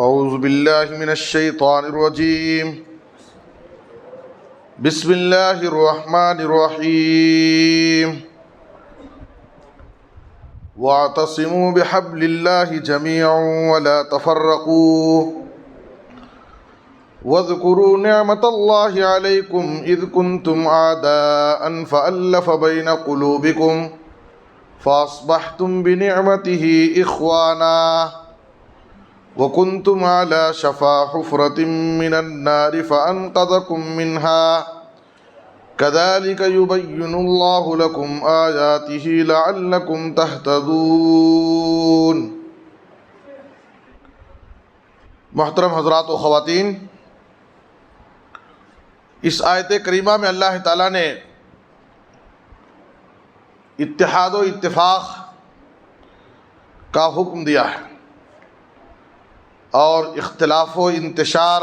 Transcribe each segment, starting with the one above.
اعوذ باللہ من الشیطان الرجیم بسم اللہ الرحمن الرحیم واعتصموا بحبل اللہ جميعا ولا تفرقوا واذكروا نعمة الله عليكم إذ كنتم أعداء فألف بين قلوبكم فأصبحتم بنعمته إخوانا وكنتم على شفا حفرة من النار فأنقذكم منها كذلك يبين الله لكم آياته لعلكم تهتدون۔ محترم حضرات و خواتین، اس آیت کریمہ میں اللہ تعالیٰ نے اتحاد و اتفاق کا حکم دیا ہے اور اختلاف و انتشار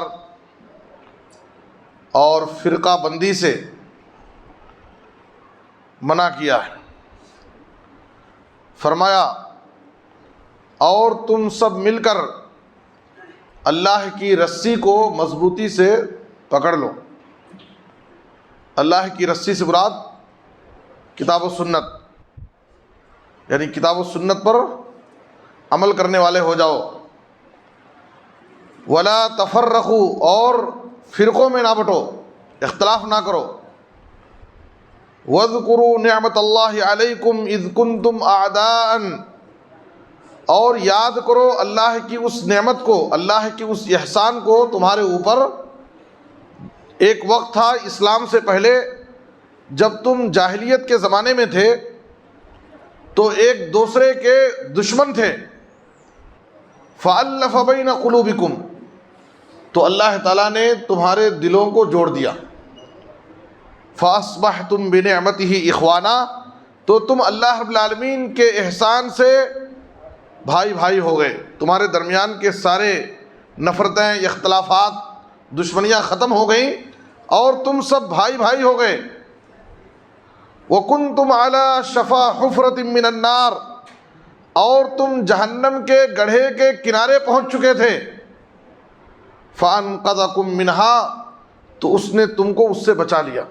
اور فرقہ بندی سے منع کیا ہے۔ فرمایا اور تم سب مل کر اللہ کی رسی کو مضبوطی سے پکڑ لو۔ اللہ کی رسی سے مراد کتاب و سنت، یعنی کتاب و سنت پر عمل کرنے والے ہو جاؤ۔ ولا تفرقوا، اور فرقوں میں نہ بٹو، اختلاف نہ کرو۔ واذکروا نعمت اللہ علیکم اذ کنتم اعداء، اور یاد کرو اللہ کی اس نعمت کو، اللہ کی اس احسان کو تمہارے اوپر۔ ایک وقت تھا اسلام سے پہلے جب تم جاہلیت کے زمانے میں تھے تو ایک دوسرے کے دشمن تھے۔ فَأَلَّفَ بَيْنَ قُلُوبِكُمْ، تو اللہ تعالیٰ نے تمہارے دلوں کو جوڑ دیا۔ فَأَصْبَحْتُمْ بِنِعْمَتِهِ إِخْوَانًا، تو تم اللہ رب العالمین کے احسان سے بھائی بھائی ہو گئے، تمہارے درمیان کے سارے نفرتیں، اختلافات، دشمنیاں ختم ہو گئیں اور تم سب بھائی بھائی ہو گئے۔ وَكُنْتُمْ عَلَى شَفَا حُفْرَةٍ مِّنَ النَّارِ، اور تم جہنم کے گڑھے کے کنارے پہنچ چکے تھے۔ فَأَنْقَذَكُم مِّنْهَا، تو اس نے تم کو اس سے بچا لیا۔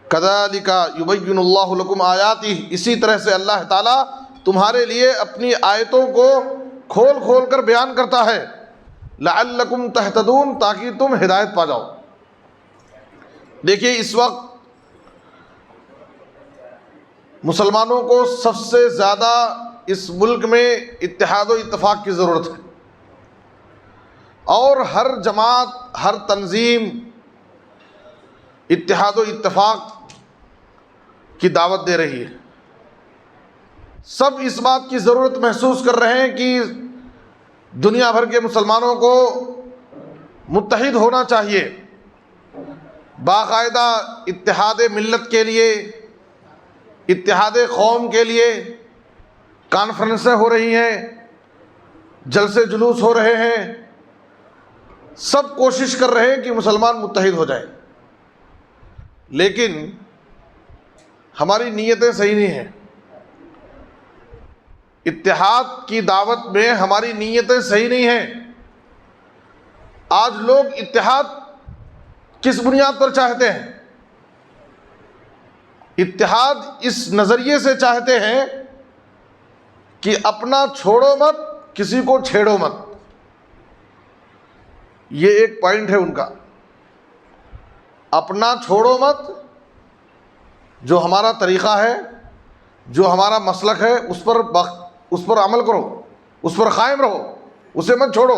كَذَلِكَ يُبَيِّنُ اللَّهُ لَكُمْ آيَاتِهِ، اسی طرح سے اللہ تعالیٰ تمہارے لیے اپنی آیتوں کو کھول کھول کر بیان کرتا ہے۔ لعلکم تہتدون، تاکہ تم ہدایت پا جاؤ۔ دیکھیے اس وقت مسلمانوں کو سب سے زیادہ اس ملک میں اتحاد و اتفاق کی ضرورت ہے، اور ہر جماعت، ہر تنظیم اتحاد و اتفاق کی دعوت دے رہی ہے۔ سب اس بات کی ضرورت محسوس کر رہے ہیں کہ دنیا بھر کے مسلمانوں کو متحد ہونا چاہیے، باقاعدہ اتحاد ملت کے لیے، اتحاد قوم کے لیے کانفرنسیں ہو رہی ہیں، جلسے جلوس ہو رہے ہیں، سب کوشش کر رہے ہیں کہ مسلمان متحد ہو جائیں، لیکن ہماری نیتیں صحیح نہیں ہیں۔ اتحاد کی دعوت میں ہماری نیتیں صحیح نہیں ہیں۔ آج لوگ اتحاد کس بنیاد پر چاہتے ہیں؟ اتحاد اس نظریے سے چاہتے ہیں کہ اپنا چھوڑو مت، کسی کو چھیڑو مت۔ یہ ایک پوائنٹ ہے ان کا، اپنا چھوڑو مت۔ جو ہمارا طریقہ ہے، جو ہمارا مسلک ہے، اس پر عمل کرو، اس پر قائم رہو، اسے مت چھوڑو،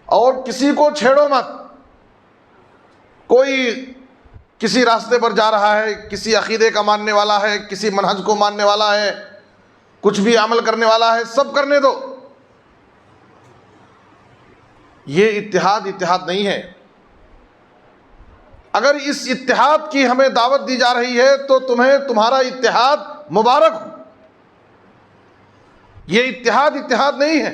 اور کسی کو چھیڑو مت۔ کوئی کسی راستے پر جا رہا ہے، کسی عقیدے کا ماننے والا ہے، کسی منہج کو ماننے والا ہے، کچھ بھی عمل کرنے والا ہے، سب کرنے دو۔ یہ اتحاد نہیں ہے۔ اگر اس اتحاد کی ہمیں دعوت دی جا رہی ہے تو تمہیں تمہارا اتحاد مبارک ہو۔ یہ اتحاد نہیں ہے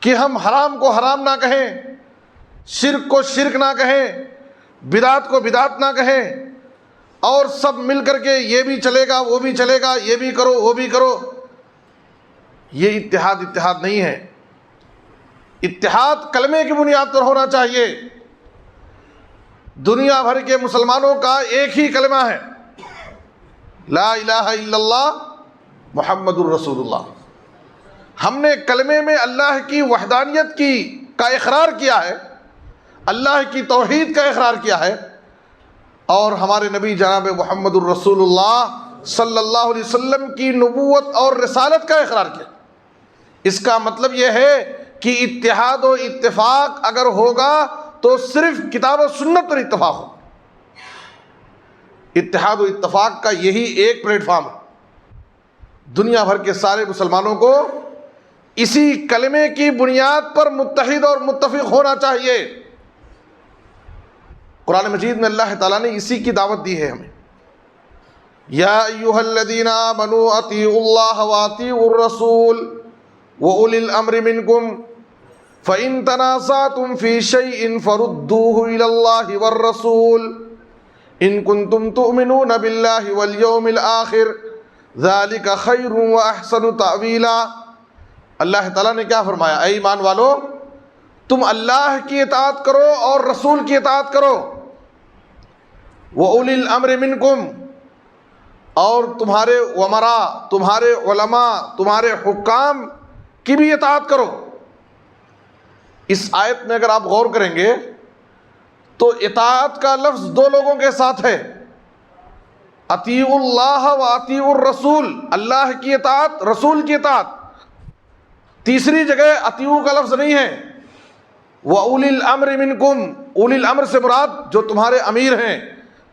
کہ ہم حرام کو حرام نہ کہیں، شرک کو شرک نہ کہیں، بدعت کو بدعت نہ کہیں، اور سب مل کر کے یہ بھی چلے گا وہ بھی چلے گا، یہ بھی کرو وہ بھی کرو۔ یہ اتحاد نہیں ہے۔ اتحاد کلمے کی بنیاد پر ہونا چاہیے۔ دنیا بھر کے مسلمانوں کا ایک ہی کلمہ ہے، لا الہ الا اللہ محمد الرسول اللہ۔ ہم نے کلمے میں اللہ کی وحدانیت کا اقرار کیا ہے، اللہ کی توحید کا اقرار کیا ہے، اور ہمارے نبی جناب محمد الرسول اللہ صلی اللہ علیہ وسلم کی نبوت اور رسالت کا اقرار کیا۔ اس کا مطلب یہ ہے کہ اتحاد و اتفاق اگر ہوگا تو صرف کتاب و سنت پر اتفاق ہو۔ اتحاد و اتفاق کا یہی ایک پلیٹ فارم ہے، دنیا بھر کے سارے مسلمانوں کو اسی کلمے کی بنیاد پر متحد اور متفق ہونا چاہیے۔ قرآن مجید میں اللہ تعالیٰ نے اسی کی دعوت دی ہے ہمیں، یا ایھا الذین آمنوا اطیعوا اللہ واطیعوا الرسول وأولی الامر منکم فإن تنازعتم فی شیء فردوه إلی اللہ والرسول ان کنتم تؤمنون باللہ والیوم الآخر ذلک خیر واحسن تأویلا۔ اللہ تعالیٰ نے کیا فرمایا؟ اے ایمان والو، تم اللہ کی اطاعت کرو اور رسول کی اطاعت کرو، وَأُولِي الْأَمْرِ مِنْكُمْ، اور تمہارے ومراء، تمہارے علماء، تمہارے حکام کی بھی اطاعت کرو۔ اس آیت میں اگر آپ غور کریں گے تو اطاعت کا لفظ دو لوگوں کے ساتھ ہے، اطیعوا اللہ و اطیعوا الرسول، اللہ کی اطاعت، رسول کی اطاعت۔ تیسری جگہ اطیعوا کا لفظ نہیں ہے، وَأُولِي الْأَمْرِ مِنْكُمْ، اولی الامر سے مراد جو تمہارے امیر ہیں،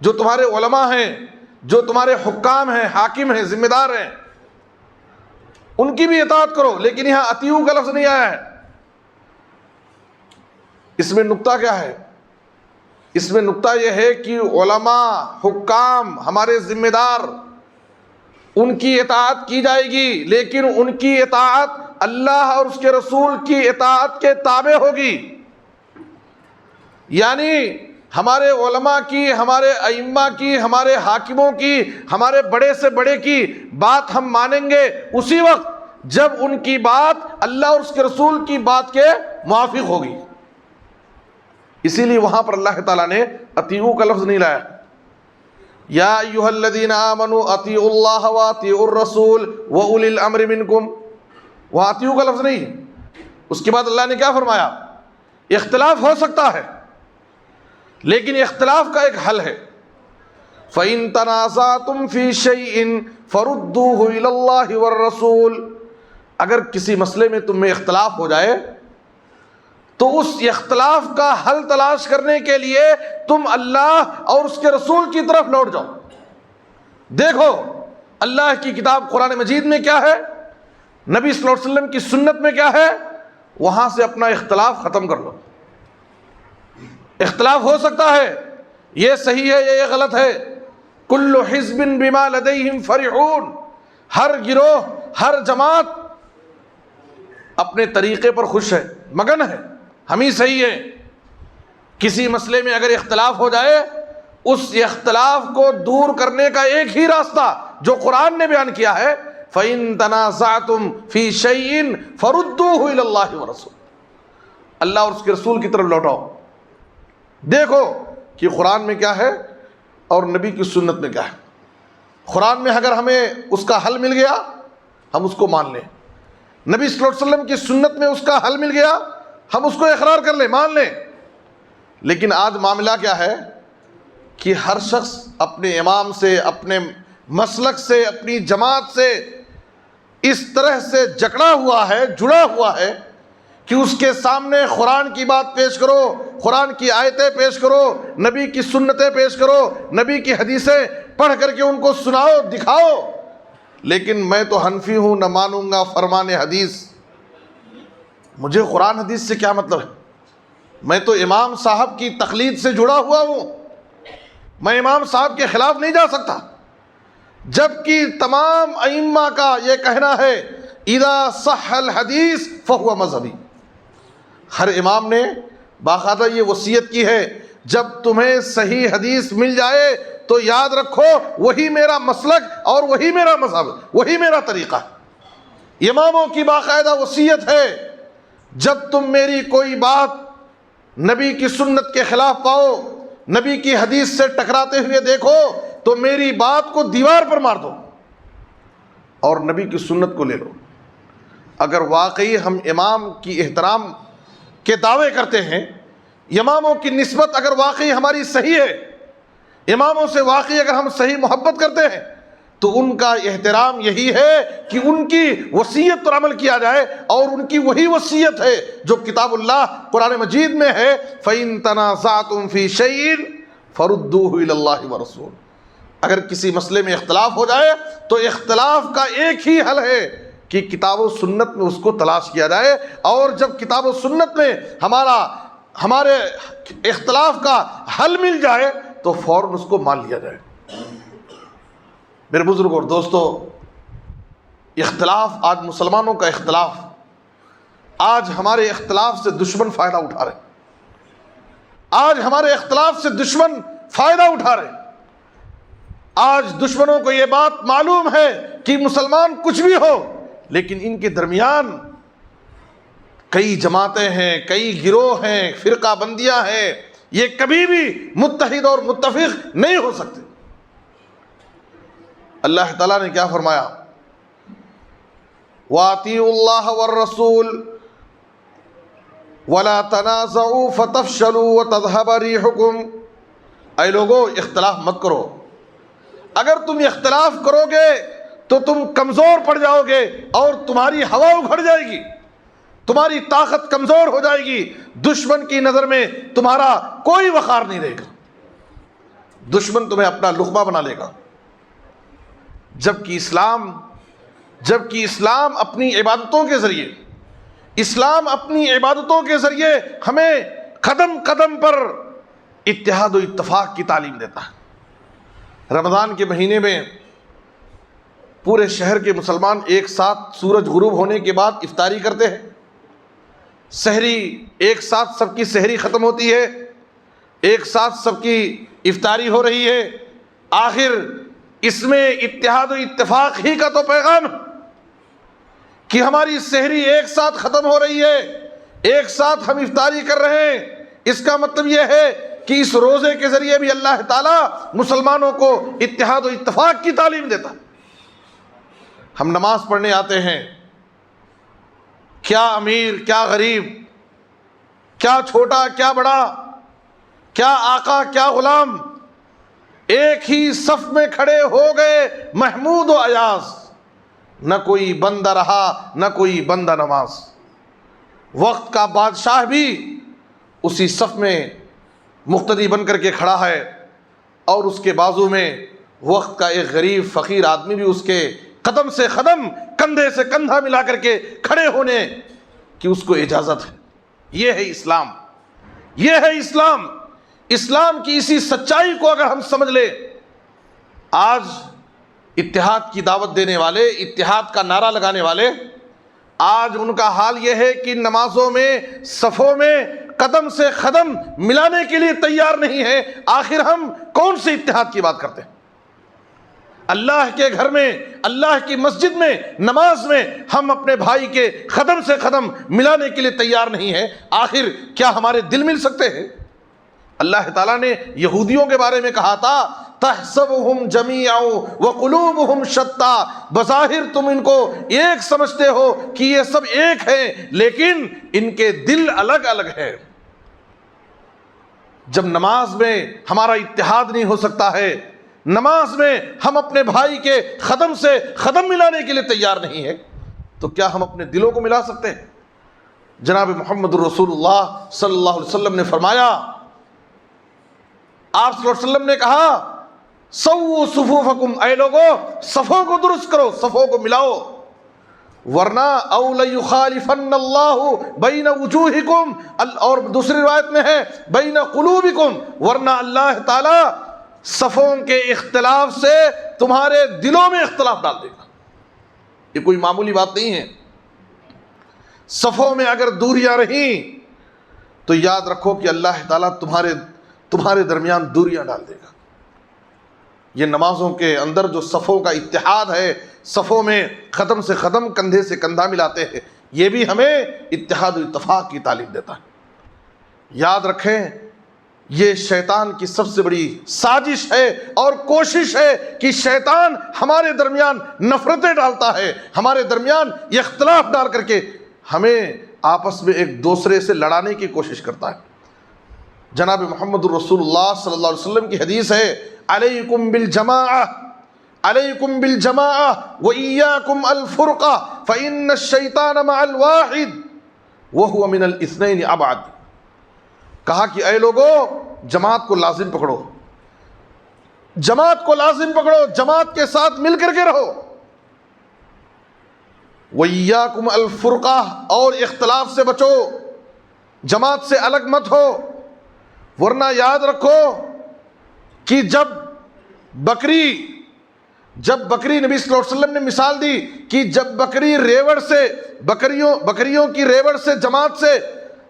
جو تمہارے علماء ہیں، جو تمہارے حکام ہیں، حاکم ہیں، ذمہ دار ہیں، ان کی بھی اطاعت کرو۔ لیکن یہاں اطیعوا کا لفظ نہیں آیا ہے۔ اس میں نقطہ کیا ہے؟ اس میں نقطہ یہ ہے کہ علماء، حکام، ہمارے ذمہ دار، ان کی اطاعت کی جائے گی، لیکن ان کی اطاعت اللہ اور اس کے رسول کی اطاعت کے تابع ہوگی۔ یعنی ہمارے علماء کی، ہمارے ائمہ کی، ہمارے حاکموں کی، ہمارے بڑے سے بڑے کی بات ہم مانیں گے اسی وقت جب ان کی بات اللہ اور اس کے رسول کی بات کے موافق ہوگی۔ اسی لیے وہاں پر اللہ تعالیٰ نے اطیعوا کا لفظ نہیں لایا، یا ایھا الذین آمنوا اطیعوا اللہ واطیعوا الرسول واولی الامر منکم، وہاں اطیعوا کا لفظ نہیں۔ اس کے بعد اللہ نے کیا فرمایا؟ اختلاف ہو سکتا ہے لیکن اختلاف کا ایک حل ہے، فَإِن تَنَازَعْتُمْ فِي شَيْءٍ فَرُدُّوهُ إِلَى اللَّهِ وَالرَّسُولِ، اگر کسی مسئلے میں تم میں اختلاف ہو جائے تو اس اختلاف کا حل تلاش کرنے کے لیے تم اللہ اور اس کے رسول کی طرف لوٹ جاؤ۔ دیکھو اللہ کی کتاب قرآن مجید میں کیا ہے، نبی صلی اللہ علیہ وسلم کی سنت میں کیا ہے، وہاں سے اپنا اختلاف ختم کر لو۔ اختلاف ہو سکتا ہے، یہ صحیح ہے یا یہ غلط ہے، کل حزب بما لدیہم فرحون، ہر گروہ، ہر جماعت اپنے طریقے پر خوش ہے، مگن ہے، ہم ہی صحیح ہیں۔ کسی مسئلے میں اگر اختلاف ہو جائے، اس اختلاف کو دور کرنے کا ایک ہی راستہ جو قرآن نے بیان کیا ہے، فَإِن تَنَازَعْتُمْ فِي شَيْءٍ فَرُدُّوهُ إِلَى اللَّهِ وَرَسُولِهِ، اللہ اور اس کے رسول کی طرف لوٹاؤ۔ دیکھو کہ قرآن میں کیا ہے اور نبی کی سنت میں کیا ہے۔ قرآن میں اگر ہمیں اس کا حل مل گیا ہم اس کو مان لیں، نبی صلی اللہ علیہ وسلم کی سنت میں اس کا حل مل گیا ہم اس کو اقرار کر لیں، مان لیں۔ لیکن آج معاملہ کیا ہے کہ ہر شخص اپنے امام سے، اپنے مسلک سے، اپنی جماعت سے اس طرح سے جکڑا ہوا ہے، جڑا ہوا ہے کہ اس کے سامنے قرآن کی بات پیش کرو، قرآن کی آیتیں پیش کرو، نبی کی سنتیں پیش کرو، نبی کی حدیثیں پڑھ کر کے ان کو سناؤ، دکھاؤ، لیکن میں تو حنفی ہوں، نہ مانوں گا فرمان حدیث، مجھے قرآن حدیث سے کیا مطلب ہے، میں تو امام صاحب کی تقلید سے جڑا ہوا ہوں، میں امام صاحب کے خلاف نہیں جا سکتا۔ جبکہ تمام ائمہ کا یہ کہنا ہے اذا صح الحدیث فہو مذہبی، ہر امام نے باقاعدہ یہ وصیت کی ہے جب تمہیں صحیح حدیث مل جائے تو یاد رکھو وہی میرا مسلک اور وہی میرا مذہب، وہی میرا طریقہ۔ اماموں کی باقاعدہ وصیت ہے جب تم میری کوئی بات نبی کی سنت کے خلاف پاؤ، نبی کی حدیث سے ٹکراتے ہوئے دیکھو تو میری بات کو دیوار پر مار دو اور نبی کی سنت کو لے لو۔ اگر واقعی ہم امام کی احترام کے دعوے کرتے ہیں، اماموں کی نسبت اگر واقعی ہماری صحیح ہے، اماموں سے واقعی اگر ہم صحیح محبت کرتے ہیں، تو ان کا احترام یہی ہے کہ ان کی وصیت پر عمل کیا جائے، اور ان کی وہی وصیت ہے جو کتاب اللہ قرآن مجید میں ہے، فَإِن تَنَازَعْتُمْ فِي شَيْءٍ فَرُدُّوهُ إِلَى اللَّهِ وَرَسُولِهِ۔ اگر کسی مسئلے میں اختلاف ہو جائے تو اختلاف کا ایک ہی حل ہے کہ کتاب و سنت میں اس کو تلاش کیا جائے، اور جب کتاب و سنت میں ہمارے اختلاف کا حل مل جائے تو فوراً اس کو مان لیا جائے۔ میرے بزرگ اور دوستو، اختلاف، آج مسلمانوں کا اختلاف، آج ہمارے اختلاف سے دشمن فائدہ اٹھا رہے، آج ہمارے اختلاف سے دشمن فائدہ اٹھا رہے۔ آج دشمنوں کو یہ بات معلوم ہے کہ مسلمان کچھ بھی ہو، لیکن ان کے درمیان کئی جماعتیں ہیں، کئی گروہ ہیں، فرقہ بندیاں ہیں، یہ کبھی بھی متحد اور متفق نہیں ہو سکتے۔ اللہ تعالیٰ نے کیا فرمایا؟ وَأَطِيعُوا اللَّهَ وَالرَّسُولَ وَلَا تَنَازَعُوا فَتَفْشَلُوا وَتَذْهَبَ رِيحُكُمْ۔ اے لوگو، اختلاف مت کرو، اگر تم اختلاف کرو گے تو تم کمزور پڑ جاؤ گے اور تمہاری ہوا اکھڑ جائے گی، تمہاری طاقت کمزور ہو جائے گی، دشمن کی نظر میں تمہارا کوئی وقار نہیں رہے گا، دشمن تمہیں اپنا لقمہ بنا لے گا۔ جبکہ اسلام اپنی عبادتوں کے ذریعے، اسلام اپنی عبادتوں کے ذریعے ہمیں قدم قدم پر اتحاد و اتفاق کی تعلیم دیتا ہے۔ رمضان کے مہینے میں پورے شہر کے مسلمان ایک ساتھ سورج غروب ہونے کے بعد افطاری کرتے ہیں، سحری ایک ساتھ سب کی سحری ختم ہوتی ہے، ایک ساتھ سب کی افطاری ہو رہی ہے۔ آخر اس میں اتحاد و اتفاق ہی کا تو پیغام ہے کہ ہماری سحری ایک ساتھ ختم ہو رہی ہے، ایک ساتھ ہم افطاری کر رہے ہیں۔ اس کا مطلب یہ ہے کہ اس روزے کے ذریعے بھی اللہ تعالیٰ مسلمانوں کو اتحاد و اتفاق کی تعلیم دیتا۔ ہم نماز پڑھنے آتے ہیں، کیا امیر کیا غریب، کیا چھوٹا کیا بڑا، کیا آقا کیا غلام، ایک ہی صف میں کھڑے ہو گئے محمود و ایاز، نہ کوئی بندہ رہا نہ کوئی بندہ نماز۔ وقت کا بادشاہ بھی اسی صف میں مقتدی بن کر کے کھڑا ہے، اور اس کے بازو میں وقت کا ایک غریب فقیر آدمی بھی اس کے قدم سے قدم، کندھے سے کندھا ملا کر کے کھڑے ہونے کی اس کو اجازت ہے۔ یہ ہے اسلام، یہ ہے اسلام۔ اسلام کی اسی سچائی کو اگر ہم سمجھ لیں، آج اتحاد کی دعوت دینے والے، اتحاد کا نعرہ لگانے والے، آج ان کا حال یہ ہے کہ نمازوں میں صفوں میں قدم سے قدم ملانے کے لیے تیار نہیں ہے۔ آخر ہم کون سے اتحاد کی بات کرتے ہیں؟ اللہ کے گھر میں، اللہ کی مسجد میں، نماز میں ہم اپنے بھائی کے قدم سے قدم ملانے کے لیے تیار نہیں ہیں، آخر کیا ہمارے دل مل سکتے ہیں؟ اللہ تعالیٰ نے یہودیوں کے بارے میں کہا تھا، تحسبهم جميعا وقلوبهم شتى، بظاہر تم ان کو ایک سمجھتے ہو کہ یہ سب ایک ہیں، لیکن ان کے دل الگ الگ ہیں۔ جب نماز میں ہمارا اتحاد نہیں ہو سکتا ہے، نماز میں ہم اپنے بھائی کے قدم سے قدم ملانے کے لیے تیار نہیں ہیں، تو کیا ہم اپنے دلوں کو ملا سکتے ہیں؟ جناب محمد رسول اللہ صلی اللہ علیہ وسلم نے فرمایا، آپ صلی اللہ علیہ وسلم نے کہا، سووا صفوفکم، اے لوگو صفوں کو درست کرو، صفوں کو ملاؤ، ورنہ او لیخالفن اللہ بین وجوہکم، اور دوسری روایت میں ہے بین قلوبکم، ورنہ اللہ تعالی صفوں کے اختلاف سے تمہارے دلوں میں اختلاف ڈال دے گا۔ یہ کوئی معمولی بات نہیں ہے۔ صفوں میں اگر دوریاں رہیں تو یاد رکھو کہ اللہ تعالیٰ تمہارے درمیان دوریاں ڈال دے گا۔ یہ نمازوں کے اندر جو صفوں کا اتحاد ہے، صفوں میں قدم سے قدم، کندھے سے کندھا ملاتے ہیں، یہ بھی ہمیں اتحاد و اتفاق کی تعلیم دیتا ہے۔ یاد رکھیں یہ شیطان کی سب سے بڑی سازش ہے اور کوشش ہے کہ شیطان ہمارے درمیان نفرتیں ڈالتا ہے، ہمارے درمیان اختلاف ڈال کر کے ہمیں آپس میں ایک دوسرے سے لڑانے کی کوشش کرتا ہے۔ جناب محمد الرسول اللہ صلی اللہ علیہ وسلم کی حدیث ہے، علیکم بالجماعہ علیکم بالجماعہ وإیاکم الفرقہ فإن الشیطان مع الواحد وهو من الاثنین ابعد۔ کہا کہ اے لوگو جماعت کو لازم پکڑو، جماعت کو لازم پکڑو، جماعت کے ساتھ مل کر کے رہو۔ وإیاکم الفرقہ، اور اختلاف سے بچو، جماعت سے الگ مت ہو، ورنہ یاد رکھو کہ جب بکری نبی صلی اللہ علیہ وسلم نے مثال دی کہ جب بکری ریوڑ سے بکریوں کی ریوڑ سے جماعت سے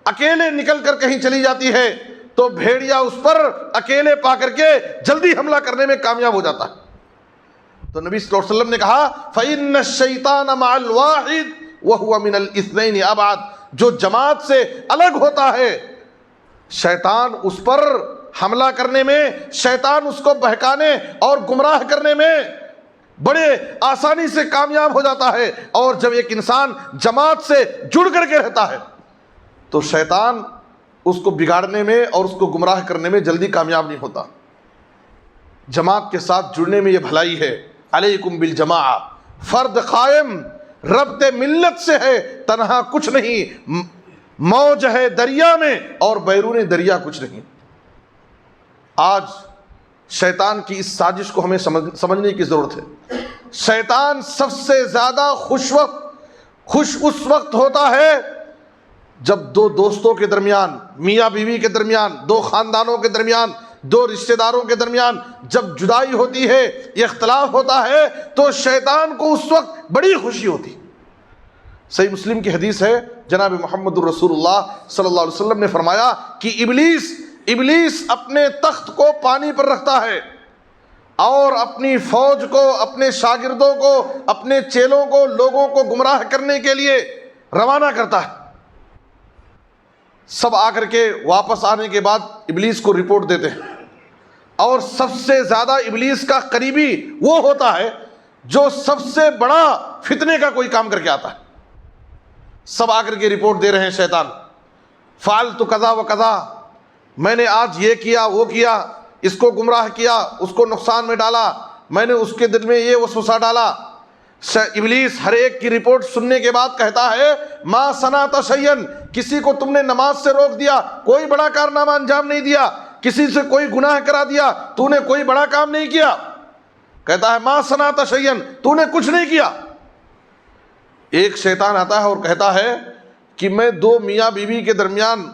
اکیلے نکل کر کہیں چلی جاتی ہے تو بھیڑیا اس پر اکیلے پا کر کے جلدی حملہ کرنے میں کامیاب ہو جاتا ہے۔ تو نبی صلی اللہ علیہ وسلم نے کہا فَإِنَّ الشَّيْطَانَ مَعَ الْوَاحِدِ وَهُوَ مِنَ الْإِثْنَيْنِ أَبْعَدُ، جو جماعت سے الگ ہوتا ہے شیطان اس پر حملہ کرنے میں، شیطان اس کو بہکانے اور گمراہ کرنے میں بڑے آسانی سے کامیاب ہو جاتا ہے۔ اور جب ایک انسان جماعت سے جڑ کر کے رہتا ہے تو شیطان اس کو بگاڑنے میں اور اس کو گمراہ کرنے میں جلدی کامیاب نہیں ہوتا۔ جماعت کے ساتھ جڑنے میں یہ بھلائی ہے۔ علیکم بالجماعہ، فرد قائم ربط ملت سے ہے، تنہا کچھ نہیں، موج ہے دریا میں اور بیرون دریا کچھ نہیں۔ آج شیطان کی اس سازش کو ہمیں سمجھنے کی ضرورت ہے۔ شیطان سب سے زیادہ خوش اس وقت ہوتا ہے جب دو دوستوں کے درمیان، میاں بیوی کے درمیان، دو خاندانوں کے درمیان، دو رشتہ داروں کے درمیان جب جدائی ہوتی ہے، اختلاف ہوتا ہے تو شیطان کو اس وقت بڑی خوشی ہوتی۔ صحیح مسلم کی حدیث ہے، جناب محمد الرسول اللہ صلی اللہ علیہ وسلم نے فرمایا کہ ابلیس اپنے تخت کو پانی پر رکھتا ہے اور اپنی فوج کو، اپنے شاگردوں کو، اپنے چیلوں کو، لوگوں کو گمراہ کرنے کے لیے روانہ کرتا ہے۔ سب آ کر کے واپس آنے کے بعد ابلیس کو رپورٹ دیتے ہیں، اور سب سے زیادہ ابلیس کا قریبی وہ ہوتا ہے جو سب سے بڑا فتنے کا کوئی کام کر کے آتا ہے۔ سب آ کر کے رپورٹ دے رہے ہیں شیطان، فعلت کذا و کذا، میں نے آج یہ کیا وہ کیا، اس کو گمراہ کیا، اس کو نقصان میں ڈالا، میں نے اس کے دل میں یہ وسوسہ ڈالا۔ ابلیس ہر ایک کی رپورٹ سننے کے بعد کہتا ہے ما صنعت شیئا، کسی کو تم نے نماز سے روک دیا، کوئی بڑا کارنامہ انجام نہیں دیا، کسی سے کوئی گناہ کرا دیا، تو نے کوئی بڑا کام نہیں کیا۔ کہتا ہے ما صنعت شیئا، تو نے کچھ نہیں کیا۔ ایک شیطان آتا ہے اور کہتا ہے کہ میں دو میاں بیوی کے درمیان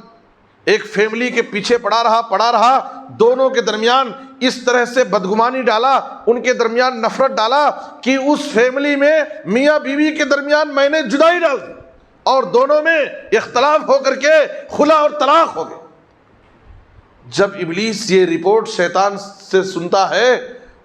ایک فیملی کے پیچھے پڑا رہا، دونوں کے درمیان اس طرح سے بدگمانی ڈالا، ان کے درمیان نفرت ڈالا کہ اس فیملی میں میاں بیوی کے درمیان میں نے جدائی ڈال دی اور دونوں میں اختلاف ہو کر کے خلا اور طلاق ہو گئے۔ جب ابلیس یہ رپورٹ شیطان سے سنتا ہے،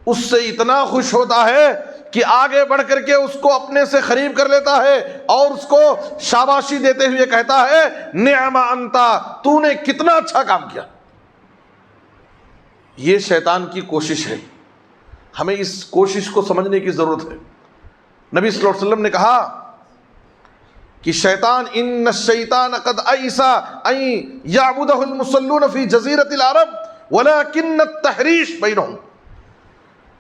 اس سے اتنا خوش ہوتا ہے کہ آگے بڑھ کر کے اس کو اپنے سے قریب کر لیتا ہے اور اس کو شاباشی دیتے ہوئے کہتا ہے نعم انتا، تو نے کتنا اچھا کام کیا۔ یہ شیطان کی کوشش ہے، ہمیں اس کوشش کو سمجھنے کی ضرورت ہے۔ نبی صلی اللہ علیہ وسلم نے کہا کہ شیطان ان الشیطان قد ایس ان یعبدہ المصلون فی جزیرۃ العرب ولکن التحریش بینہم،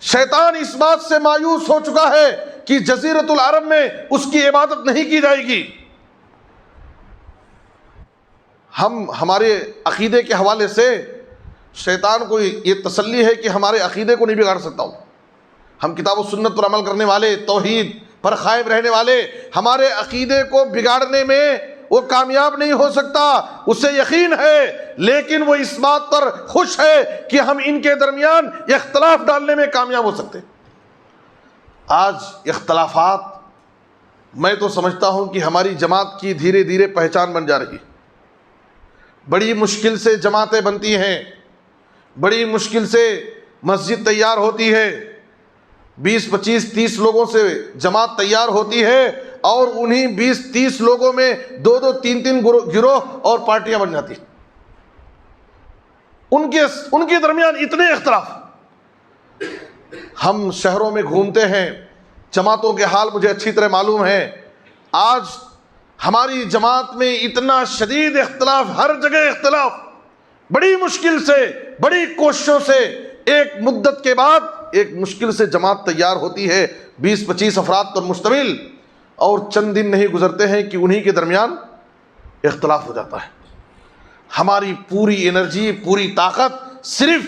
شیطان اس بات سے مایوس ہو چکا ہے کہ جزیرۃ العرب میں اس کی عبادت نہیں کی جائے گی۔ ہمارے عقیدے کے حوالے سے شیطان کو یہ تسلی ہے کہ ہمارے عقیدے کو نہیں بگاڑ سکتا ہوں۔ ہم کتاب و سنت پر عمل کرنے والے، توحید پر قائم رہنے والے، ہمارے عقیدے کو بگاڑنے میں وہ کامیاب نہیں ہو سکتا، اسے یقین ہے، لیکن وہ اس بات پر خوش ہے کہ ہم ان کے درمیان اختلاف ڈالنے میں کامیاب ہو سکتے۔ آج اختلافات، میں تو سمجھتا ہوں کہ ہماری جماعت کی دھیرے دھیرے پہچان بن جا رہی ہے۔ بڑی مشکل سے جماعتیں بنتی ہیں، بڑی مشکل سے مسجد تیار ہوتی ہے، 20 25 30 لوگوں سے جماعت تیار ہوتی ہے اور انہی 20 30 لوگوں میں 2 2 3 3 گروہ اور پارٹیاں بن جاتی ہیں. ان کے درمیان اتنے اختلاف. ہم شہروں میں گھومتے ہیں، جماعتوں کے حال مجھے اچھی طرح معلوم ہے. آج ہماری جماعت میں اتنا شدید اختلاف، ہر جگہ اختلاف. بڑی مشکل سے، بڑی کوششوں سے ایک مدت کے بعد ایک مشکل سے جماعت تیار ہوتی ہے 20 25 افراد پر مشتمل، اور چند دن نہیں گزرتے ہیں کہ انہی کے درمیان اختلاف ہو جاتا ہے. ہماری پوری انرجی، پوری طاقت صرف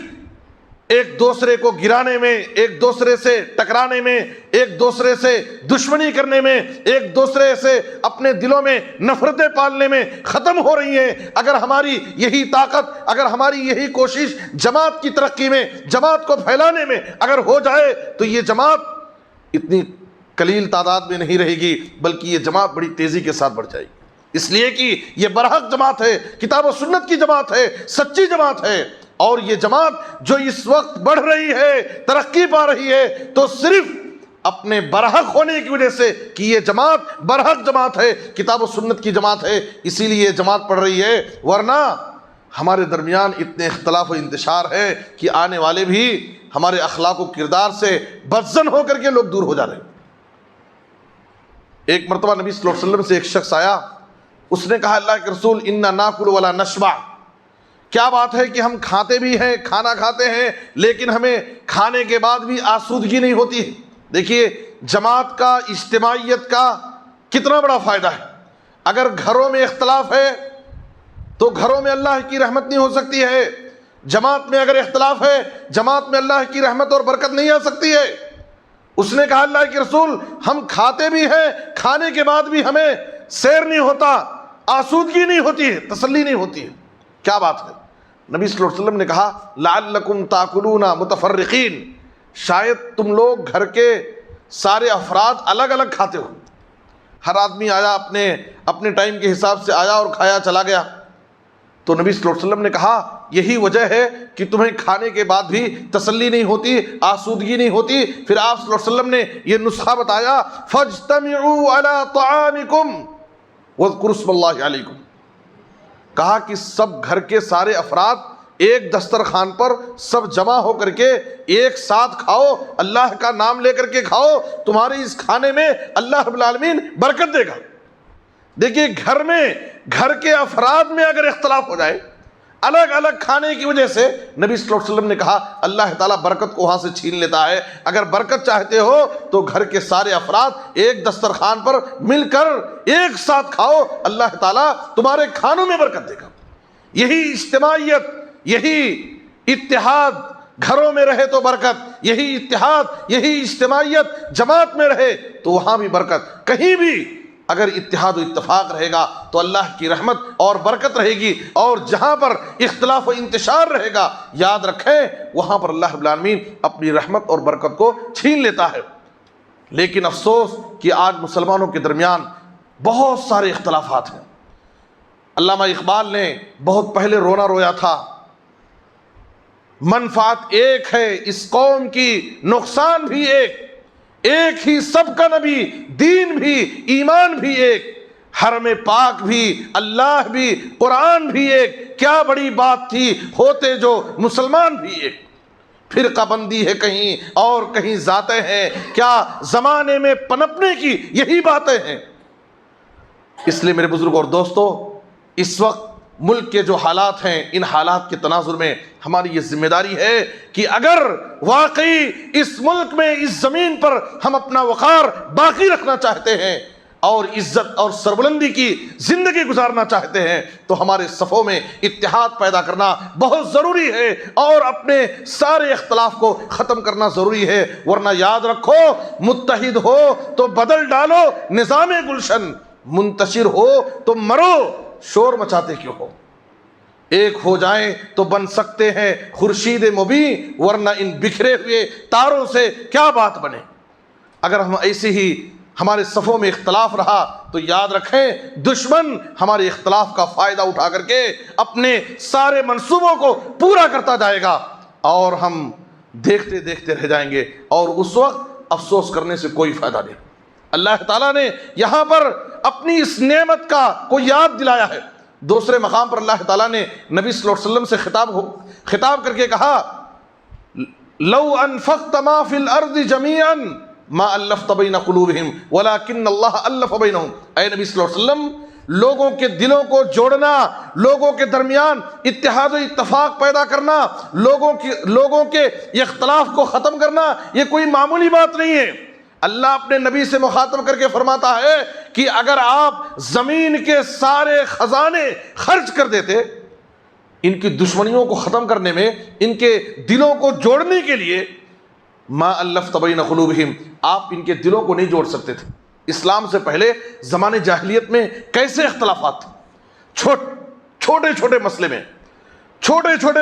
ایک دوسرے کو گرانے میں، ایک دوسرے سے ٹکرانے میں، ایک دوسرے سے دشمنی کرنے میں، ایک دوسرے سے اپنے دلوں میں نفرتیں پالنے میں ختم ہو رہی ہیں. اگر ہماری یہی طاقت، اگر ہماری یہی کوشش جماعت کی ترقی میں، جماعت کو پھیلانے میں اگر ہو جائے تو یہ جماعت اتنی قلیل تعداد میں نہیں رہے گی، بلکہ یہ جماعت بڑی تیزی کے ساتھ بڑھ جائے گی. اس لیے کہ یہ برحق جماعت ہے، کتاب و سنت کی جماعت ہے، سچی جماعت ہے. اور یہ جماعت جو اس وقت بڑھ رہی ہے، ترقی پا رہی ہے، تو صرف اپنے برحق ہونے کی وجہ سے کہ یہ جماعت برحق جماعت ہے، کتاب و سنت کی جماعت ہے، اسی لیے یہ جماعت پڑھ رہی ہے. ورنہ ہمارے درمیان اتنے اختلاف و انتشار ہے کہ آنے والے بھی ہمارے اخلاق و کردار سے بدظن ہو کر کے لوگ دور ہو جا رہے ہیں. ایک مرتبہ نبی صلی اللہ علیہ وسلم سے ایک شخص آیا، اس نے کہا اللہ کے رسول انا ناکل ولا نشبع، کیا بات ہے کہ ہم کھاتے بھی ہیں، کھانا کھاتے ہیں، لیکن ہمیں کھانے کے بعد بھی آسودگی نہیں ہوتی ہے. دیکھیے جماعت کا، اجتماعیت کا کتنا بڑا فائدہ ہے. اگر گھروں میں اختلاف ہے تو گھروں میں اللہ کی رحمت نہیں ہو سکتی ہے. جماعت میں اگر اختلاف ہے، جماعت میں اللہ کی رحمت اور برکت نہیں آ سکتی ہے. اس نے کہا اللہ کے رسول ہم کھاتے بھی ہیں، کھانے کے بعد بھی ہمیں سیر نہیں ہوتا، آسودگی نہیں ہوتی ہے، تسلی نہیں ہوتی ہے. کیا بات ہے؟ نبی صلی اللہ علیہ وسلم نے کہا لعلکم تاکلون متفرقین، شاید تم لوگ گھر کے سارے افراد الگ الگ کھاتے ہو. ہر آدمی آیا اپنے ٹائم کے حساب سے آیا اور کھایا چلا گیا. تو نبی صلی اللہ علیہ وسلم نے کہا یہی وجہ ہے کہ تمہیں کھانے کے بعد بھی تسلی نہیں ہوتی، آسودگی نہیں ہوتی. پھر آپ صلی اللہ علیہ وسلم نے یہ نسخہ بتایا فاجتمعوا علی طعامکم واذکروا اسم اللہ علیکم. کہا کہ سب گھر کے سارے افراد ایک دسترخوان پر سب جمع ہو کر کے ایک ساتھ کھاؤ، اللہ کا نام لے کر کے کھاؤ، تمہارے اس کھانے میں اللہ رب العالمین برکت دے گا. دیکھیے گھر کے افراد میں اگر اختلاف ہو جائے الگ الگ کھانے کی وجہ سے، نبی صلی اللہ علیہ وسلم نے کہا اللہ تعالیٰ برکت کو وہاں سے چھین لیتا ہے. اگر برکت چاہتے ہو تو گھر کے سارے افراد ایک دسترخوان پر مل کر ایک ساتھ کھاؤ، اللہ تعالیٰ تمہارے کھانوں میں برکت دے گا. یہی اجتماعیت، یہی اتحاد گھروں میں رہے تو برکت، یہی اتحاد، یہی اجتماعیت جماعت میں رہے تو وہاں بھی برکت. کہیں بھی اگر اتحاد و اتفاق رہے گا تو اللہ کی رحمت اور برکت رہے گی. اور جہاں پر اختلاف و انتشار رہے گا، یاد رکھیں وہاں پر اللہ رب العالمین اپنی رحمت اور برکت کو چھین لیتا ہے. لیکن افسوس کہ آج مسلمانوں کے درمیان بہت سارے اختلافات ہیں. علامہ اقبال نے بہت پہلے رونا رویا تھا، منفعت ایک ہے اس قوم کی، نقصان بھی ایک ہی سب کا نبی، دین بھی ایمان بھی ایک، حرم پاک بھی اللہ بھی قرآن بھی ایک، کیا بڑی بات تھی ہوتے جو مسلمان بھی ایک. فرقہ بندی ہے کہیں اور کہیں ذاتیں ہیں، کیا زمانے میں پنپنے کی یہی باتیں ہیں. اس لیے میرے بزرگ اور دوستو، اس وقت ملک کے جو حالات ہیں، ان حالات کے تناظر میں ہماری یہ ذمہ داری ہے کہ اگر واقعی اس ملک میں، اس زمین پر ہم اپنا وقار باقی رکھنا چاہتے ہیں اور عزت اور سربلندی کی زندگی گزارنا چاہتے ہیں تو ہمارے صفوں میں اتحاد پیدا کرنا بہت ضروری ہے اور اپنے سارے اختلاف کو ختم کرنا ضروری ہے. ورنہ یاد رکھو متحد ہو تو بدل ڈالو نظام گلشن، منتشر ہو تو مرو شور مچاتے کیوں ہو. ایک ہو جائیں تو بن سکتے ہیں خورشید مبیں، ورنہ ان بکھرے ہوئے تاروں سے کیا بات بنے. اگر ہم ایسے ہی ہمارے صفوں میں اختلاف رہا تو یاد رکھیں دشمن ہمارے اختلاف کا فائدہ اٹھا کر کے اپنے سارے منصوبوں کو پورا کرتا جائے گا اور ہم دیکھتے دیکھتے رہ جائیں گے. اور اس وقت افسوس کرنے سے کوئی فائدہ نہیں۔ اللہ تعالیٰ نے یہاں پر اپنی اس نعمت کا کو یاد دلایا ہے۔ دوسرے مقام پر اللہ تعالیٰ نے نبی صلی اللہ علیہ وسلم سے خطاب کر کے کہا لو انفقت ما فی الارض جميعا ما الفت بین قلوبہم ولکن اللہ الف بینہم۔ اے نبی صلی اللہ علیہ وسلم، لوگوں کے دلوں کو جوڑنا، لوگوں کے درمیان اتحاد و اتفاق پیدا کرنا، لوگوں کے اختلاف کو ختم کرنا، یہ کوئی معمولی بات نہیں ہے۔ اللہ اپنے نبی سے مخاطب کر کے فرماتا ہے کہ اگر آپ زمین کے سارے خزانے خرچ کر دیتے ان کی دشمنیوں کو ختم کرنے میں، ان کے دلوں کو جوڑنے کے لیے، ما الفت بین قلوبہم، آپ ان کے دلوں کو نہیں جوڑ سکتے تھے۔ اسلام سے پہلے زمانے جاہلیت میں کیسے اختلافات تھے، چھوٹے چھوٹے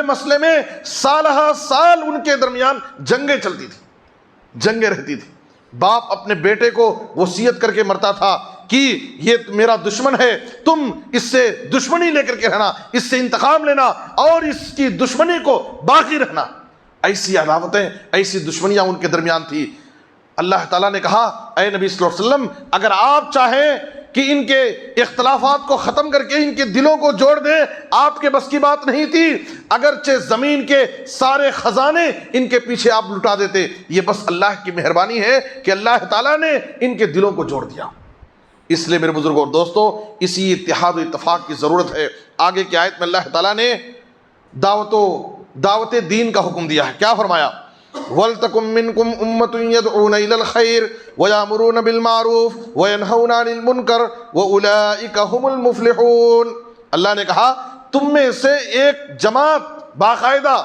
مسئلے میں سالہ سال ان کے درمیان جنگیں چلتی تھی، جنگیں رہتی تھی۔ باپ اپنے بیٹے کو وصیت کر کے مرتا تھا کہ یہ میرا دشمن ہے، تم اس سے دشمنی لے کر کے رہنا، اس سے انتقام لینا اور اس کی دشمنی کو باقی رکھنا۔ ایسی عداوتیں، ایسی دشمنیاں ان کے درمیان تھی۔ اللہ تعالیٰ نے کہا اے نبی صلی اللہ علیہ وسلم، اگر آپ چاہیں کہ ان کے اختلافات کو ختم کر کے ان کے دلوں کو جوڑ دیں، آپ کے بس کی بات نہیں تھی۔ اگرچہ زمین کے سارے خزانے ان کے پیچھے آپ لٹا دیتے، یہ بس اللہ کی مہربانی ہے کہ اللہ تعالیٰ نے ان کے دلوں کو جوڑ دیا۔ اس لیے میرے بزرگوں اور دوستو، اسی اتحاد و اتفاق کی ضرورت ہے۔ آگے کی آیت میں اللہ تعالیٰ نے دعوت دین کا حکم دیا ہے۔ کیا فرمایا؟ وَلْتَكُمْ مِنْكُمْ أُمَّةٌ يَدْعُونَ إِلَى الْخَيْرِ وَيَأْمُرُونَ بِالْمَعْرُوفِ وَيَنْهَوْنَ عَنِ الْمُنْكَرِ وَأُولَئِكَ هُمُ الْمُفْلِحُونَ۔ اللہ نے کہا تم میں سے ایک جماعت، باقاعدہ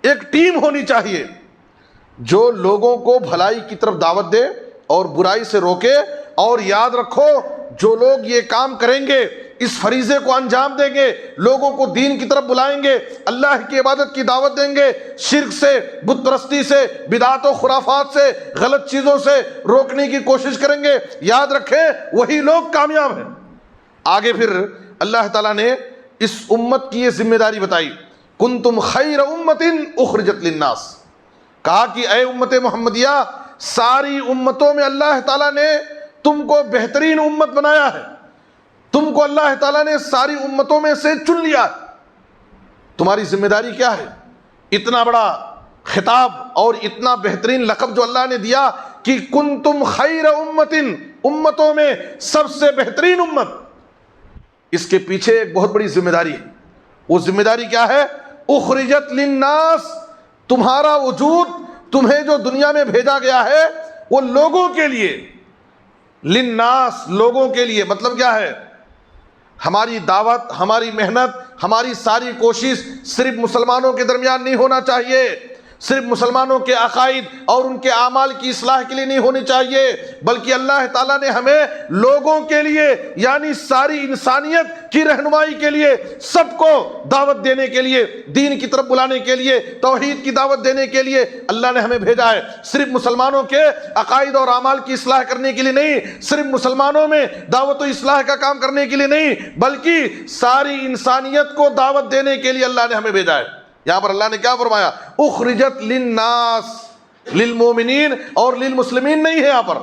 ایک ٹیم ہونی چاہیے جو لوگوں کو بھلائی کی طرف دعوت دے اور برائی سے روکے، اور یاد رکھو جو لوگ یہ کام کریں گے، اس فریضے کو انجام دیں گے، لوگوں کو دین کی طرف بلائیں گے، اللہ کی عبادت کی دعوت دیں گے، شرک سے، بت پرستی سے، بدعات و خرافات سے، غلط چیزوں سے روکنے کی کوشش کریں گے، یاد رکھیں وہی لوگ کامیاب ہیں۔ آگے پھر اللہ تعالیٰ نے اس امت کی یہ ذمہ داری بتائی، کنتم خیر امت اخرجت للناس، کہا کہ اے امت محمدیہ، ساری امتوں میں اللہ تعالیٰ نے تم کو بہترین امت بنایا ہے، تم کو اللہ تعالیٰ نے ساری امتوں میں سے چن لیا۔ تمہاری ذمہ داری کیا ہے؟ اتنا بڑا خطاب اور اتنا بہترین لقب جو اللہ نے دیا کہ کنتم خیر امت، امتوں میں سب سے بہترین امت، اس کے پیچھے ایک بہت بڑی ذمہ داری ہے۔ وہ ذمہ داری کیا ہے؟ اخرجت للناس، تمہارا وجود، تمہیں جو دنیا میں بھیجا گیا ہے وہ لوگوں کے لیے، للناس، لوگوں کے لیے۔ مطلب کیا ہے؟ ہماری دعوت، ہماری محنت، ہماری ساری کوشش صرف مسلمانوں کے درمیان نہیں ہونا چاہیے، صرف مسلمانوں کے عقائد اور ان کے اعمال کی اصلاح کے لیے نہیں ہونی چاہیے، بلکہ اللہ تعالیٰ نے ہمیں لوگوں کے لیے، یعنی ساری انسانیت کی رہنمائی کے لیے، سب کو دعوت دینے کے لیے، دین کی طرف بلانے کے لیے، توحید کی دعوت دینے کے لیے اللہ نے ہمیں بھیجا ہے۔ صرف مسلمانوں کے عقائد اور اعمال کی اصلاح کرنے کے لیے نہیں، صرف مسلمانوں میں دعوت و اصلاح کا کام کرنے کے لیے نہیں، بلکہ ساری انسانیت کو دعوت دینے کے لیے اللہ نے ہمیں بھیجا ہے۔ یہاں پر اللہ نے کیا فرمایا؟ اخرجت للناس، للمومنین اور للمسلمین نہیں ہے، یہاں پر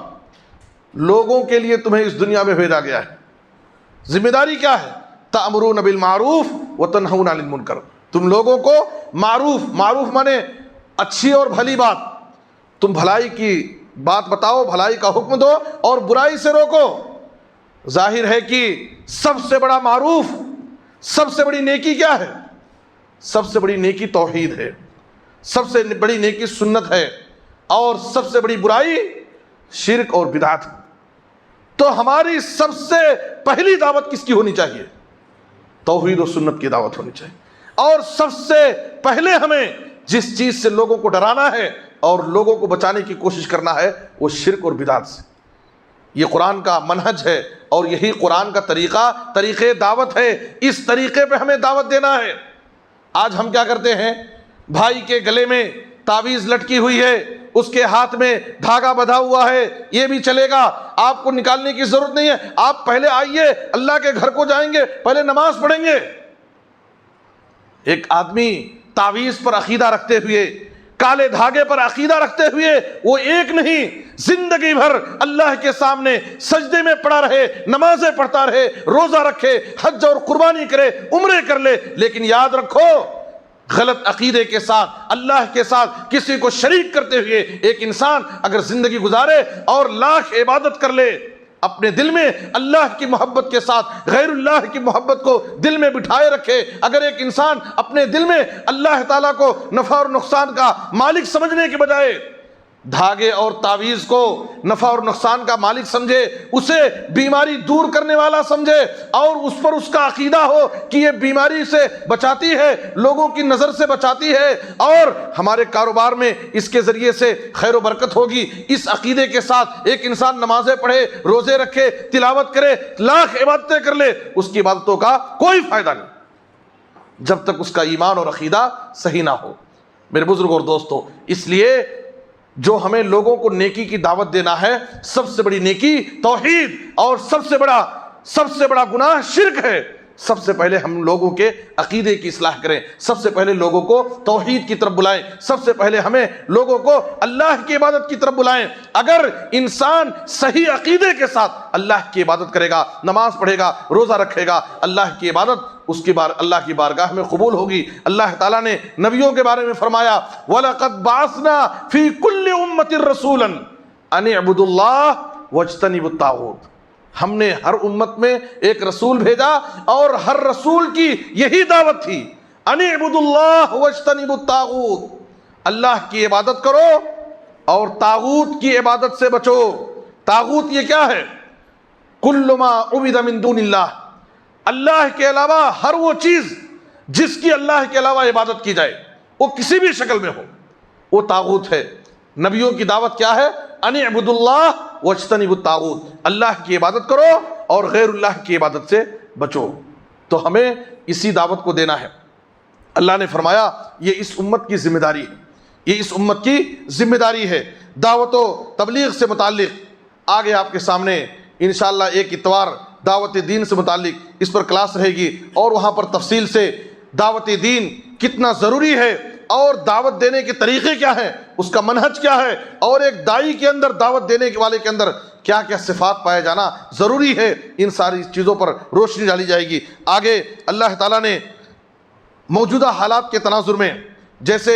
لوگوں کے لیے تمہیں اس دنیا میں بھیجا گیا ہے۔ ذمہ داری کیا ہے؟ تأمرون بالمعروف وتنہون عن المنکر، تم لوگوں کو معروف مانے اچھی اور بھلی بات، تم بھلائی کی بات بتاؤ، بھلائی کا حکم دو اور برائی سے روکو۔ ظاہر ہے کہ سب سے بڑا معروف، سب سے بڑی نیکی کیا ہے؟ سب سے بڑی نیکی توحید ہے، سب سے بڑی نیکی سنت ہے، اور سب سے بڑی برائی شرک اور بدعت۔ تو ہماری سب سے پہلی دعوت کس کی ہونی چاہیے؟ توحید و سنت کی دعوت ہونی چاہیے۔ اور سب سے پہلے ہمیں جس چیز سے لوگوں کو ڈرانا ہے اور لوگوں کو بچانے کی کوشش کرنا ہے وہ شرک اور بدعت سے۔ یہ قرآن کا منہج ہے اور یہی قرآن کا طریقے دعوت ہے، اس طریقے پہ ہمیں دعوت دینا ہے۔ آج ہم کیا کرتے ہیں؟ بھائی کے گلے میں تعویذ لٹکی ہوئی ہے، اس کے ہاتھ میں دھاگا بندھا ہوا ہے، یہ بھی چلے گا، آپ کو نکالنے کی ضرورت نہیں ہے، آپ پہلے آئیے، اللہ کے گھر کو جائیں گے، پہلے نماز پڑھیں گے۔ ایک آدمی تعویذ پر عقیدہ رکھتے ہوئے کالے دھاگے پر عقیدہ رکھتے ہوئے وہ ایک نہیں زندگی بھر اللہ کے سامنے سجدے میں پڑا رہے، نمازیں پڑھتا رہے، روزہ رکھے، حج اور قربانی کرے، عمرے کر لے، لیکن یاد رکھو غلط عقیدے کے ساتھ اللہ کے ساتھ کسی کو شریک کرتے ہوئے ایک انسان اگر زندگی گزارے اور لاکھ عبادت کر لے، اپنے دل میں اللہ کی محبت کے ساتھ غیر اللہ کی محبت کو دل میں بٹھائے رکھے، اگر ایک انسان اپنے دل میں اللہ تعالیٰ کو نفع اور نقصان کا مالک سمجھنے کے بجائے دھاگے اور تعویذ کو نفع اور نقصان کا مالک سمجھے، اسے بیماری دور کرنے والا سمجھے اور اس پر اس کا عقیدہ ہو کہ یہ بیماری سے بچاتی ہے، لوگوں کی نظر سے بچاتی ہے اور ہمارے کاروبار میں اس کے ذریعے سے خیر و برکت ہوگی، اس عقیدے کے ساتھ ایک انسان نمازیں پڑھے، روزے رکھے، تلاوت کرے، لاکھ عبادتیں کر لے، اس کی عبادتوں کا کوئی فائدہ نہیں جب تک اس کا ایمان اور عقیدہ صحیح نہ ہو۔ میرے بزرگوں اور دوستوں، اس لیے جو ہمیں لوگوں کو نیکی کی دعوت دینا ہے، سب سے بڑی نیکی توحید اور سب سے بڑا گناہ شرک ہے۔ سب سے پہلے ہم لوگوں کے عقیدے کی اصلاح کریں، سب سے پہلے لوگوں کو توحید کی طرف بلائیں، سب سے پہلے ہمیں لوگوں کو اللہ کی عبادت کی طرف بلائیں۔ اگر انسان صحیح عقیدے کے ساتھ اللہ کی عبادت کرے گا، نماز پڑھے گا، روزہ رکھے گا، اللہ کی عبادت اس کی اللہ کی بارگاہ میں قبول ہوگی۔ اللہ تعالیٰ نے نبیوں کے بارے میں فرمایا وَلَقَدْ بَعَثْنَا فِي كُلِّ أُمَّةٍ رَسُولًا أَنِ اعْبُدُوا اللَّهَ وَاجْتَنِبُوا الطَّاغُوتَ۔ ہم نے ہر امت میں ایک رسول بھیجا اور ہر رسول کی یہی دعوت تھی، أَنِ اعْبُدُوا اللَّهَ وَاجْتَنِبُوا الطَّاغُوتَ، اللہ کی عبادت کرو اور طاغوت کی عبادت سے بچو۔ طاغوت یہ کیا ہے؟ كُلُّ مَا عُبِدَ مِن دُونِ اللَّهِ، اللہ کے علاوہ ہر وہ چیز جس کی اللہ کے علاوہ عبادت کی جائے، وہ کسی بھی شکل میں ہو، وہ طاغوت ہے۔ نبیوں کی دعوت کیا ہے؟ ان اعبدوا اللہ واجتنبوا الطاغوت، اللہ کی عبادت کرو اور غیر اللہ کی عبادت سے بچو۔ تو ہمیں اسی دعوت کو دینا ہے۔ اللہ نے فرمایا یہ اس امت کی ذمہ داری ہے، یہ اس امت کی ذمہ داری ہے۔ دعوت و تبلیغ سے متعلق آگے آپ کے سامنے انشاءاللہ ایک اتوار دعوت دین سے متعلق اس پر کلاس رہے گی اور وہاں پر تفصیل سے دعوت دین کتنا ضروری ہے اور دعوت دینے کے طریقے کیا ہیں، اس کا منہج کیا ہے، اور ایک داعی کے اندر، دعوت دینے والے کے اندر کیا کیا صفات پائے جانا ضروری ہے، ان ساری چیزوں پر روشنی ڈالی جائے گی۔ آگے اللہ تعالیٰ نے موجودہ حالات کے تناظر میں جیسے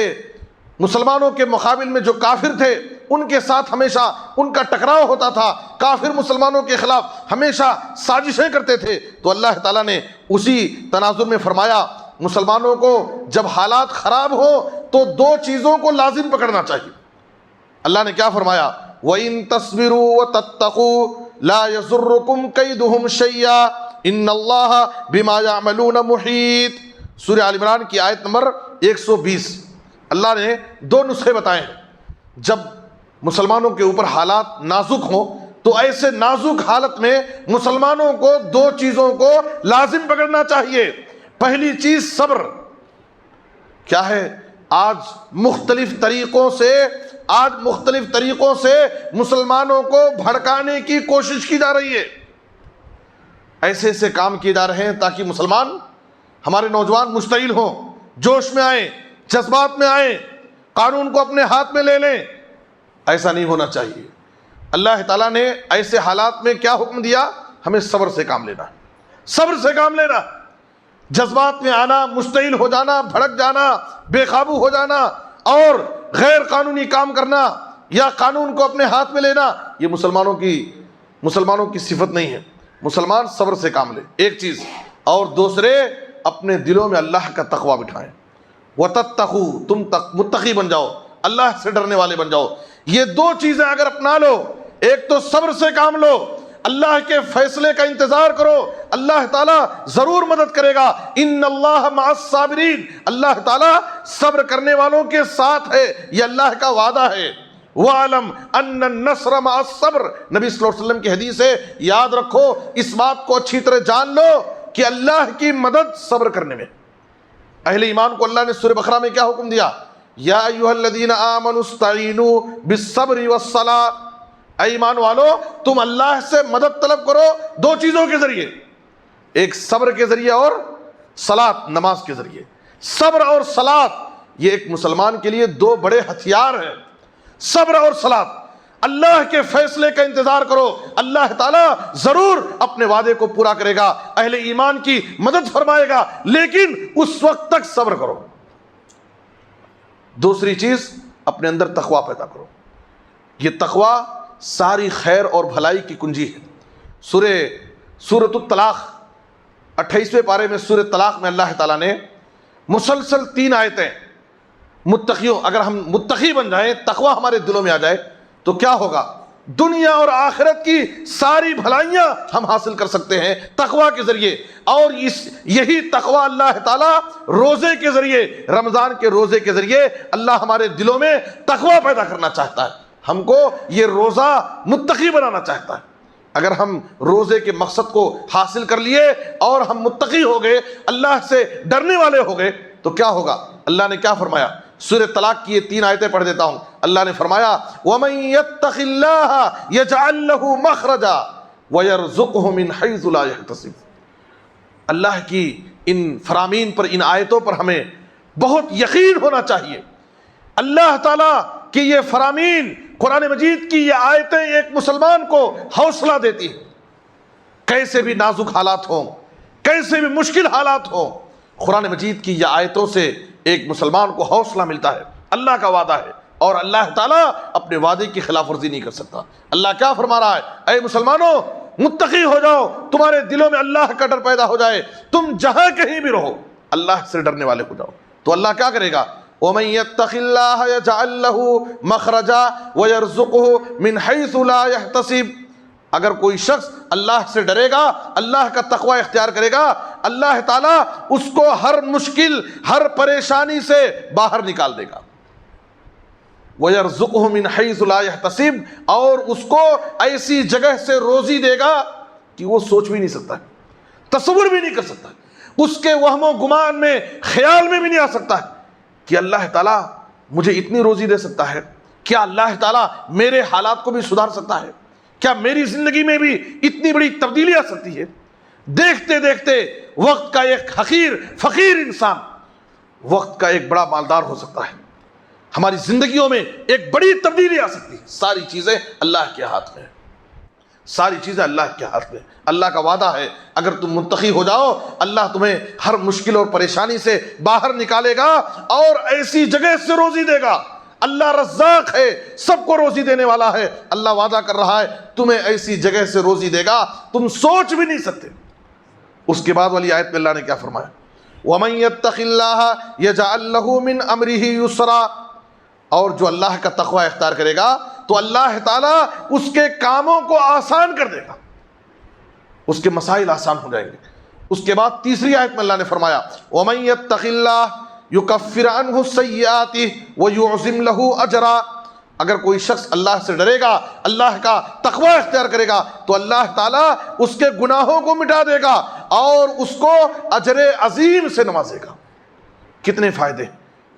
مسلمانوں کے مقابل میں جو کافر تھے ان کے ساتھ ہمیشہ ان کا ٹکراؤ ہوتا تھا، کافر مسلمانوں کے خلاف ہمیشہ سازشیں کرتے تھے، تو اللہ تعالیٰ نے اسی تناظر میں فرمایا مسلمانوں کو جب حالات خراب ہو تو دو چیزوں کو لازم پکڑنا چاہیے۔ اللہ نے کیا فرمایا؟ وَإِن تَصْبِرُوا وَتَتَّقُوا لَا يَضُرُّكُمْ كَيْدُهُمْ شَيْئًا إِنَّ اللَّهَ بِمَا يَعْمَلُونَ مُحِيطٌ۔ سورہ آل عمران کی آیت نمبر 120۔ اللہ نے دو نسخے بتائے ہیں، جب مسلمانوں کے اوپر حالات نازک ہوں تو ایسے نازک حالت میں مسلمانوں کو دو چیزوں کو لازم پکڑنا چاہیے۔ پہلی چیز صبر۔ کیا ہے؟ آج مختلف طریقوں سے مسلمانوں کو بھڑکانے کی کوشش کی جا رہی ہے، ایسے ایسے کام کیے جا رہے ہیں تاکہ مسلمان، ہمارے نوجوان مشتعل ہوں، جوش میں آئیں، جذبات میں آئیں، قانون کو اپنے ہاتھ میں لے لیں۔ ایسا نہیں ہونا چاہیے۔ اللہ تعالیٰ نے ایسے حالات میں کیا حکم دیا؟ ہمیں صبر سے کام لینا، صبر سے کام لینا۔ جذبات میں آنا، مشتعل ہو جانا، بھڑک جانا، بے قابو ہو جانا اور غیر قانونی کام کرنا یا قانون کو اپنے ہاتھ میں لینا، یہ مسلمانوں کی صفت نہیں ہے۔ مسلمان صبر سے کام لے، ایک چیز، اور دوسرے اپنے دلوں میں اللہ کا تقوی بٹھائیں۔ وَتَتَّقُوا، تم متقی بن جاؤ، اللہ سے ڈرنے والے بن جاؤ۔ یہ دو چیزیں اگر اپنا لو، ایک تو صبر سے کام لو، اللہ کے فیصلے کا انتظار کرو، اللہ تعالیٰ ضرور مدد کرے گا۔ ان اللہ مع الصابرین، اللہ تعالیٰ صبر کرنے والوں کے ساتھ ہے، یہ اللہ کا وعدہ ہے۔ وَعَلَمْ أَنَّ النَّصْرَ مَعَ الصَّبْرِ، نبی صلی اللہ علیہ وسلم کی حدیث ہے، یاد رکھو، اس بات کو اچھی طرح جان لو کہ اللہ کی مدد صبر کرنے میں۔ اہل ایمان کو اللہ نے سورہ بقرہ میں کیا حکم دیا؟ یا ایھا الذین آمنوا استعینوا بالصبر والصلاۃ، اے ایمان والو تم اللہ سے مدد طلب کرو دو چیزوں کے ذریعے، ایک صبر کے ذریعے اور صلاۃ، نماز کے ذریعے۔ صبر اور صلاۃ یہ ایک مسلمان کے لیے دو بڑے ہتھیار ہیں، صبر اور صلات۔ اللہ کے فیصلے کا انتظار کرو، اللہ تعالیٰ ضرور اپنے وعدے کو پورا کرے گا، اہل ایمان کی مدد فرمائے گا، لیکن اس وقت تک صبر کرو۔ دوسری چیز، اپنے اندر تقوی پیدا کرو۔ یہ تقوی ساری خیر اور بھلائی کی کنجی ہے۔ سورۃ الطلاق 28ویں پارے میں سورۃ طلاق میں اللہ تعالیٰ نے مسلسل 3 آیتیں متقیوں، اگر ہم متقی بن جائیں، تقوی ہمارے دلوں میں آ جائے تو کیا ہوگا؟ دنیا اور آخرت کی ساری بھلائیاں ہم حاصل کر سکتے ہیں تقوی کے ذریعے۔ اور یہی تقوی اللہ تعالیٰ روزے کے ذریعے، رمضان کے روزے کے ذریعے اللہ ہمارے دلوں میں تقوی پیدا کرنا چاہتا ہے، ہم کو یہ روزہ متقی بنانا چاہتا ہے۔ اگر ہم روزے کے مقصد کو حاصل کر لیے اور ہم متقی ہو گئے، اللہ سے ڈرنے والے ہو گئے، تو کیا ہوگا؟ اللہ نے کیا فرمایا؟ سورہ طلاق کی یہ 3 آیتیں پڑھ دیتا ہوں۔ اللہ نے فرمایا وَمَن يَتَّقِ اللَّهَ يَجْعَل لَّهُ مَخْرَجًا وَيَرْزُقْهُ مِنْ حَيْثُ لَا يَحْتَسِبُ۔ اللہ کی ان فرامین پر، ان آیتوں پر ہمیں بہت یقین ہونا چاہیے۔ اللہ تعالیٰ کی یہ فرامین، قرآن مجید کی یہ آیتیں ایک مسلمان کو حوصلہ دیتی ہیں، کیسے بھی نازک حالات ہوں، کیسے بھی مشکل حالات ہوں، قرآن مجید کی یہ آیتوں سے ایک مسلمان کو حوصلہ ملتا ہے۔ اللہ کا وعدہ ہے اور اللہ تعالیٰ اپنے وعدے کی خلاف ورزی نہیں کر سکتا۔ اللہ کیا فرما رہا ہے؟ اے مسلمانوں، متقی ہو جاؤ، تمہارے دلوں میں اللہ کا ڈر پیدا ہو جائے، تم جہاں کہیں بھی رہو اللہ سے ڈرنے والے ہو جاؤ، تو اللہ کیا کرے گا؟ وَمَن يَتَّقِ اللَّهَ يَجْعَل لَّهُ مَخْرَجًا وَيَرْزُقْهُ مِنْ حَيْثُ لَا يَحْتَسِبُ۔ اگر کوئی شخص اللہ سے ڈرے گا، اللہ کا تقوی اختیار کرے گا، اللہ تعالیٰ اس کو ہر مشکل، ہر پریشانی سے باہر نکال دے گا۔ وَيَرْزُقْهُ مِنْ حَيْثُ لَا يَحْتَسِبُ، اور اس کو ایسی جگہ سے روزی دے گا کہ وہ سوچ بھی نہیں سکتا ہے، تصور بھی نہیں کر سکتا ہے، اس کے وہم و گمان میں، خیال میں بھی نہیں آ سکتا ہے کہ اللہ تعالیٰ مجھے اتنی روزی دے سکتا ہے، کیا اللہ تعالیٰ میرے حالات کو بھی سدھار سکتا ہے، کیا میری زندگی میں بھی اتنی بڑی تبدیلی آ سکتی ہے۔ دیکھتے دیکھتے وقت کا ایک حقیر فقیر انسان وقت کا ایک بڑا مالدار ہو سکتا ہے، ہماری زندگیوں میں ایک بڑی تبدیلی آ سکتی ہے۔ ساری چیزیں اللہ کے ہاتھ میں ہیں، ساری چیزیں اللہ کے ہاتھ میں۔ اللہ کا وعدہ ہے اگر تم متقی ہو جاؤ، اللہ تمہیں ہر مشکل اور پریشانی سے باہر نکالے گا اور ایسی جگہ سے روزی دے گا۔ اللہ رزاق ہے، سب کو روزی دینے والا ہے۔ اللہ وعدہ کر رہا ہے تمہیں ایسی جگہ سے روزی دے گا تم سوچ بھی نہیں سکتے۔ اس کے بعد والی آیت میں اللہ نے کیا فرمایا؟ وَمَن يَتَّقِ اللَّهَ يَجْعَل لَّهُ مِنْ أَمْرِهِ يُسْرًا، اور جو اللہ کا تقوی اختیار کرے گا تو اللہ تعالیٰ اس کے کاموں کو آسان کر دے گا، اس کے مسائل آسان ہو جائیں گے۔ اس کے بعد تیسری آیت میں اللہ نے فرمایا وَمَن يَتَّقِ اللَّهَ يُكَفِّرْ عَنْهُ السَّيِّئَاتِ وَيُعْظِمْ لَهُ أَجْرًا، اگر کوئی شخص اللہ سے ڈرے گا، اللہ کا تقوی اختیار کرے گا تو اللہ تعالیٰ اس کے گناہوں کو مٹا دے گا اور اس کو اجر عظیم سے نوازے گا۔ کتنے فائدے!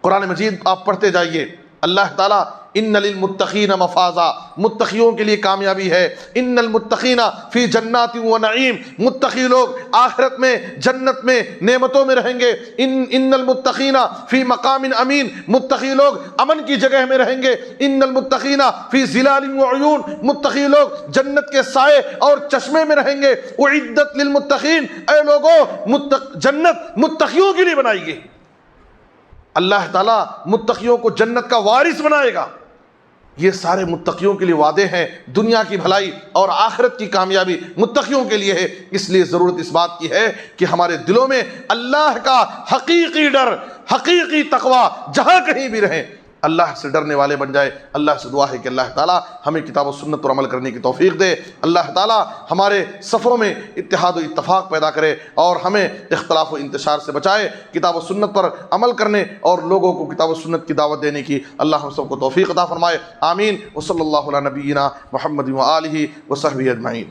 قرآن مجید آپ پڑھتے جائیے، اللہ تعالیٰ ان للمتقین مفازا، متقیوں کے لیے کامیابی ہے۔ ان المتقین فی جنات و نعیم، متقی لوگ آخرت میں جنت میں نعمتوں میں رہیں گے۔ ان المتقین فی مقام امین، متقی لوگ امن کی جگہ میں رہیں گے۔ ان المتقین فی ظلال و عیون، متقی لوگ جنت کے سائے اور چشمے میں رہیں گے۔ اعدت للمتقین، اے لوگوں جنت متقیوں کے لیے بنائی گئی۔ اللہ تعالیٰ متقیوں کو جنت کا وارث بنائے گا۔ یہ سارے متقیوں کے لیے وعدے ہیں، دنیا کی بھلائی اور آخرت کی کامیابی متقیوں کے لیے ہے۔ اس لیے ضرورت اس بات کی ہے کہ ہمارے دلوں میں اللہ کا حقیقی ڈر، حقیقی تقوی جہاں کہیں بھی رہیں، اللہ سے ڈرنے والے بن جائے۔ اللہ سے دعا ہے کہ اللہ تعالیٰ ہمیں کتاب و سنت پر عمل کرنے کی توفیق دے۔ اللہ تعالیٰ ہمارے صفوں میں اتحاد و اتفاق پیدا کرے اور ہمیں اختلاف و انتشار سے بچائے۔ کتاب و سنت پر عمل کرنے اور لوگوں کو کتاب و سنت کی دعوت دینے کی اللہ ہم سب کو توفیق عطا فرمائے۔ آمین۔ وصلی اللہ علی نبینا محمد و آلہ و صحبہ اجمعین۔